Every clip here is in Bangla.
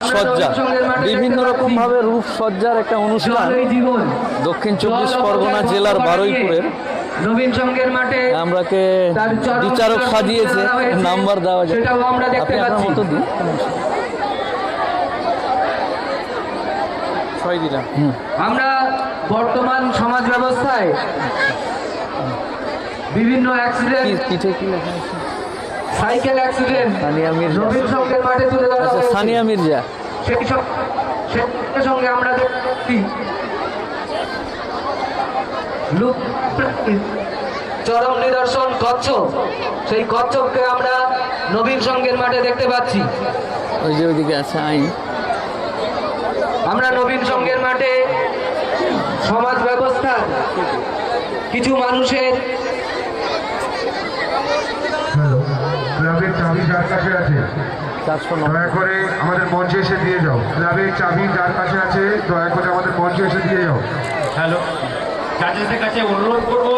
সজ্জা বিভিন্ন রকম ভাবে রূপসজ্জার একটা অনুষ্ঠান দক্ষিণ চব্বিশ পরগনা জেলার বারুইপুরের নবীন সঙ্গের মাঠে আমরাকে বিচারক সাজিয়েছে নাম্বার দেওয়া যায় সেটাও আমরা দেখতে আপনি আপনার পাচ্ছি। মতো দিন ছয় দিলাম আমরা বর্তমান সমাজ ব্যবস্থায় বিভিন্ন অ্যাক্সিডেন্ট পিঠে কি লেখা আছে সাইকেল অ্যাক্সিডেন্ট সানিয়া মির্জা নবীন সঙ্গের মাঠে তুলে ধরা আচ্ছা হয়েছে। সানিয়া মির্জা সেই সঙ্গে আমরা দেখছি চরম নিদর্শন কচ্ছপ, সেই কচ্ছপকে আমরা নবীন সঙ্গের মাঠে দেখতে পাচ্ছি। ওই যে ওইদিকে আছে আইন আমরা নবীন সঙ্গের মাঠে সমাজ ব্যবস্থা কিছু মানুষের ক্লাবের চাবি যার কাছে আছে 409 দয়া করে আমাদের মঞ্চে এসে দিয়ে যাও। ক্লাবের চাবি যার কাছে আছে দয়া করে আমাদের মঞ্চে এসে দিয়ে যাও। হ্যালো, জাজেসদের কাছে অনুরোধ করব,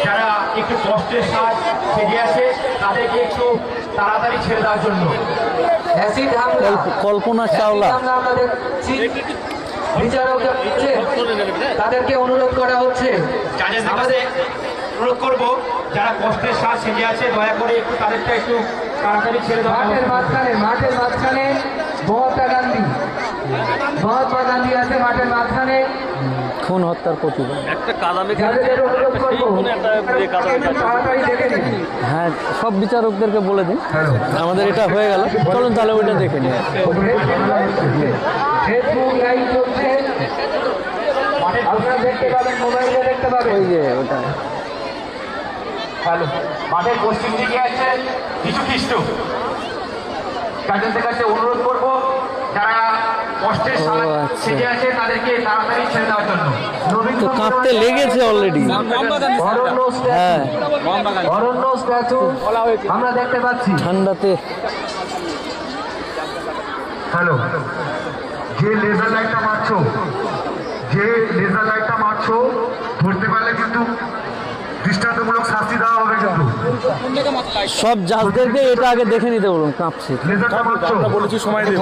যারা একটু কষ্টের সাজ সেজে আছে তাদেরকে একটু তাড়াতাড়ি ছেড়ে দেওয়ার জন্য। অ্যাসিড হামলা কল্পনা চাওলা আমরা দেখছি বিচারক তাদেরকে অনুরোধ করা হচ্ছে জাজেসদের কাছে অনুরোধ করব, যারা কষ্টের সাজ সেজে আছে দয়া করে একটু তাদেরটা একটু তাড়াতাড়ি ছেড়ে দেওয়া মাঠের মাঝখানে মহাত্মা গান্ধী আছে মাঠের মাঝখানে। খুন হত্যার প্রতিবাদ যাদের অনুরোধ করবো তাড়াতাড়ি দেখে নিন। হ্যাঁ সব বিচারকদেরকে বলে দিন হ্যালো, আমাদের এটা হয়ে গেল চলুন তাহলে ওইটা দেখে নিই ফেসবুক লাইভ চলছে, আপনারা দেখতে পাবেন, মোবাইলে দেখতে পাবেন। ওই যে ওটা হ্যালো, মাঠের পশ্চিম দিকে আছে কিছু খ্রিস্ট। জাজেসদের কাছে অনুরোধ করব, যারা কষ্টের সাজ ও, আচ্ছা। সেজে আছে তাদেরকে তাড়াতাড়ি ছেড়ে দেওয়ার জন্য। তো কাঁপতে লেগেছে অলরেডি হ্যাঁ অরণ্য স্ট্যাচু আমরা দেখতে পাচ্ছি। ঠান্ডাতে হ্যালো, যে লেজার লাইটটা মারছো ধরতে পারলে কিন্তু দৃষ্টান্তমূলক শাস্তি দেওয়া হবে। কিন্তু সব জাজদেরকে এটা আগে দেখে নিতে বলুন কাঁপছে লেজারটা মারছো বলেছি সময় দেব।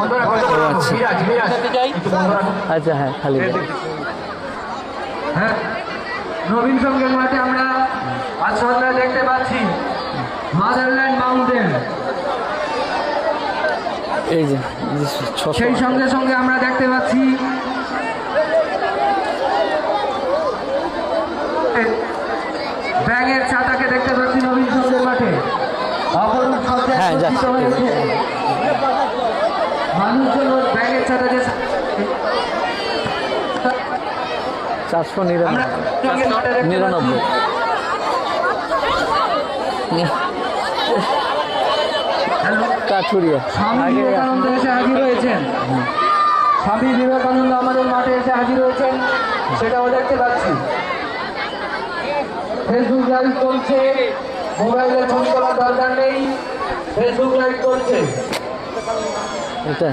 আচ্ছা হ্যাঁ খালি হ্যাঁ, নবীন সঙ্গের মাঠে আমরা আজ সন্ধ্যায় দেখতে পাচ্ছি মাদারল্যান্ড মাউন্টেন। এই যে 600 সেই সঙ্গে সঙ্গে আমরা দেখতে পাচ্ছি ব্যাঙের ছাতাকে দেখতে পাচ্ছি নবীন সঙ্গের মাঠে। অপরূপ সজ্জায় হ্যাঁ, যাচ্ছি। সজ্জিত হয়েছে। মানুষজন ওই ব্যাঙের ছাতা যে 499 আমরা সঙ্গে নটা দেখতে পাচ্ছি। 99 হ্যালো, কাঠুরিয়া স্বামী আগে বিবেকানন্দ এসে হাজির হয়েছেন। স্বামী বিবেকানন্দ আমাদের মাঠে এসে হাজির হয়েছেন, সেটাও দেখতে পাচ্ছি। ফেসবুক লাইভ চলছে, মোবাইলে ছবি তোলার দরকার নেই, ফেসবুক লাইভ চলছে। এটা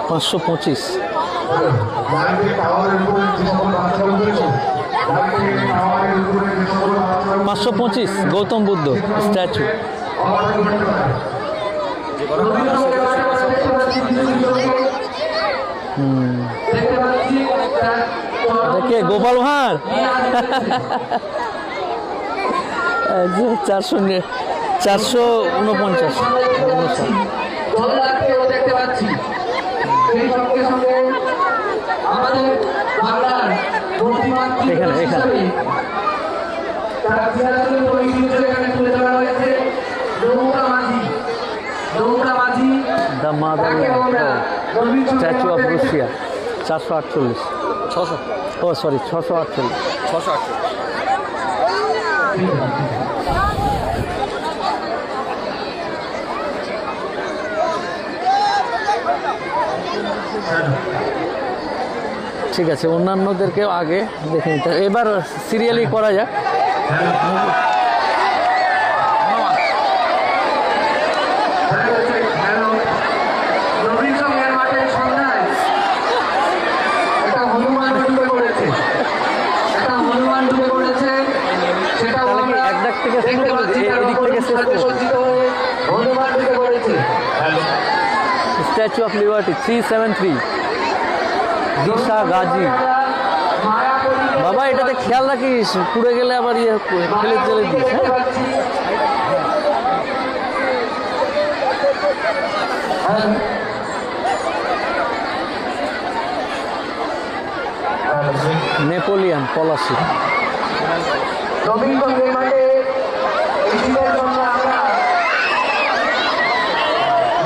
$525 লাইটের টাওয়ারের উপরে যে সকল বাচ্চাগুলো রয়েছে, লাইটের টাওয়ারের উপরে যে সকল বাচ্চাগুলো 525 গৌতম বুদ্ধ স্ট্যাচু অবদান করতে পারে। রবীন্দ্রনাথের মাঠে আমরা দেখতে পাচ্ছি কিছু লোককে, দেখতে পাচ্ছি তার দেখে গোপাল ভাঁড় নিয়ে হাজির হয়েছে। 449 দোলনাথকেও দেখতে পাচ্ছি। সেই সঙ্গে সঙ্গে আমাদের বাংলার প্রতিমাত্রিক এখানে। হিসাবে তার চেহারাকে ঐতিহ্য এখানে তুলে ধরা হয়েছে। নৌকা মাঝি দ্য মাদার তাকেও আমরা নবীন সঙ্গের স্ট্যাচু অফ মাঠে রুশিয়া 448 ও সরি 648 ঠিক আছে অন্যান্যদেরকেও আগে দেখে নিতে হবে। এবার সিরিয়ালি করা যাক নবীন সঙ্গের মাঠে সন্ধ্যায় একটা হনুমান ঢুকে পড়েছে, সেটাও তাহলে কি আমরা এক দাগ থেকে শুরু দেখতে করে পাচ্ছি। এদিক থেকে সাথে সজ্জিত হয়ে হনুমান ঢুকে পড়েছে। স্ট্যাচু অফ লিবার্টি 373 দিশা গাজী। মায়াপুরী বাবা এটাতে খেয়াল রাখিস, পুড়ে গেলে আবার ইয়ে ফেলে চলে দিস। দেখতে হ্যাঁ পাচ্ছি। হ্যাঁ। নেপোলিয়ান পলাশি। রবীন্দ্রনাথের মাঠে এই দিনের জন্য আমরা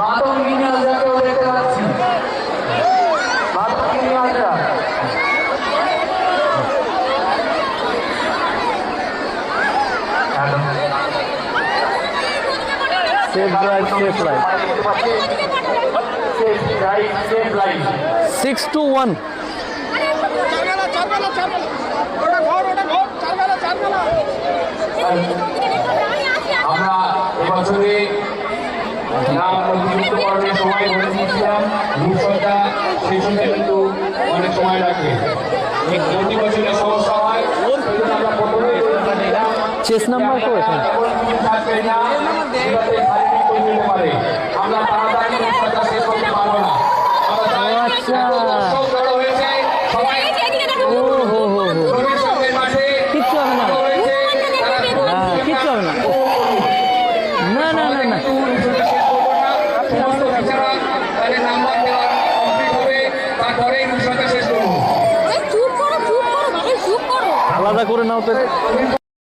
মাতঙ্গিনী আজরাকেও দেখতে পাচ্ছি। মাতঙ্গিনী আজরা সেফ ড্রাইভ সেফ লাইফ। 6-1। আমরা এবছরে নাম নথিভুক্ত করার সময় ধরে দিয়েছিলাম, রূপসজ্জা শেষ হতে কিন্তু অনেক সময় লাগবে। এই প্রতি বছরের সমস্যা হয়, সেজন্য আমরা প্রথমেই নিলাম চেস নাম্বার তো এটা। এমন কিছু থাকবে না যেটাতে শারীরিক করে নিতে পারে। আমরা তাড়াতাড়ি রূপসজ্জা শেষ করতে পারবো না। আমরা চাই আচ্ছা। এখন দর্শক জড়ো হয়েছে, সবাই ও হো হো হো, রবীন্দ্র সঙ্গের মাঠে কিচ্ছু হবে না। জড়ো হয়েছে, তারা হ্যাঁ কিচ্ছু হবে না। না না না না, সমস্ত বিচারা তাদের নাম্বার দেওয়া কমপ্লিট হবে, তারপরেই রূপসজ্জা শেষ করবো। আলাদা করে নাও তো একটু।